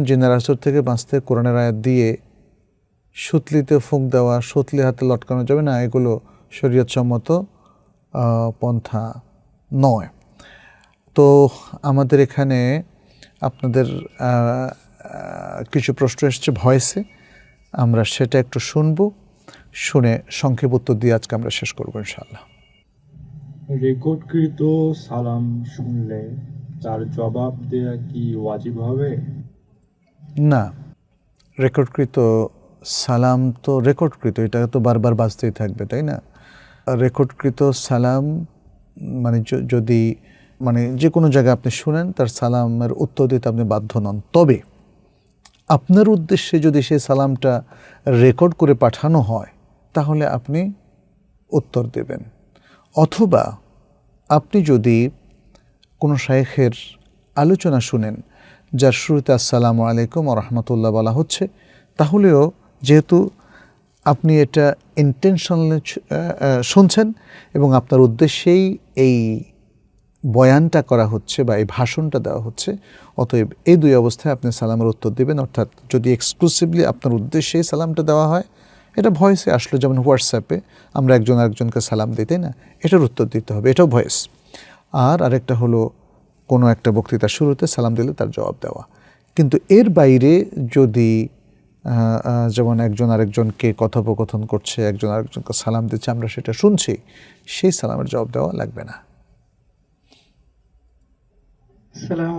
জিনের আসর থেকে বাঁচতে কোরআনের আয়াত দিয়ে সুতলিতে ফুঁক দেওয়া, সুতলি হাতে লটকানো যাবে না, এগুলো শরীয়তসম্মত পন্থা নয়। তো আমাদের এখানে আপনাদের কিছু প্রশ্ন এসছে ভয়েসে, আমরা সেটা একটু শুনবো, শুনে সংক্ষেপ উত্তর দিয়ে আজকে আমরা শেষ করবো ইনশাআল্লাহ। রেকর্ডকৃত সালাম শুনলে তার জবাব দেয়া কি ওয়াজিব হবে? না, রেকর্ডকৃত সালাম তো রেকর্ডকৃত, এটা তো বারবার বাজতেই থাকবে, তাই না? রেকর্ডকৃত সালাম মানে যদি মানে যে কোনো জায়গায় আপনি শুনেন, তার সালামের উত্তর দিতে আপনি বাধ্য নন। তবে আপনার উদ্দেশ্যে যদি সেই সালামটা রেকর্ড করে পাঠানো হয় তাহলে আপনি উত্তর দেবেন। অথবা আপনি যদি কোনো শায়েখের আলোচনা শুনেন যার শুরুতে আসসালামু আলাইকুম ওয়া রাহমাতুল্লাহ বলা হচ্ছে, তাহলেও যেহেতু আপনি এটা ইন্টেনশনালি শুনছেন এবং আপনার উদ্দেশ্যেই এই বয়ানটা করা হচ্ছে বা এই ভাষণটা দেওয়া হচ্ছে, অতএব এই দুই অবস্থায় আপনি সালামের উত্তর দেবেন। অর্থাৎ যদি এক্সক্লুসিভলি আপনার উদ্দেশ্যেই সালামটা দেওয়া হয়, এটা ভয়েসে আসলো, যেমন হোয়াটসঅ্যাপে আমরা একজন আরেকজনকে সালাম দিই, তাই না? এটার উত্তর দিতে হবে, এটাও ভয়েস। আর আরেকটা হলো কোনো একটা বক্তৃতার শুরুতে সালাম দিলে তার জবাব দেওয়া। কিন্তু এর বাইরে যদি যেমন একজন আরেকজনকে কথোপকথন করছে, একজন আরেকজনকে সালাম দিচ্ছে, আমরা সেটা শুনছি, সেই সালামের জবাব দেওয়া লাগবে না।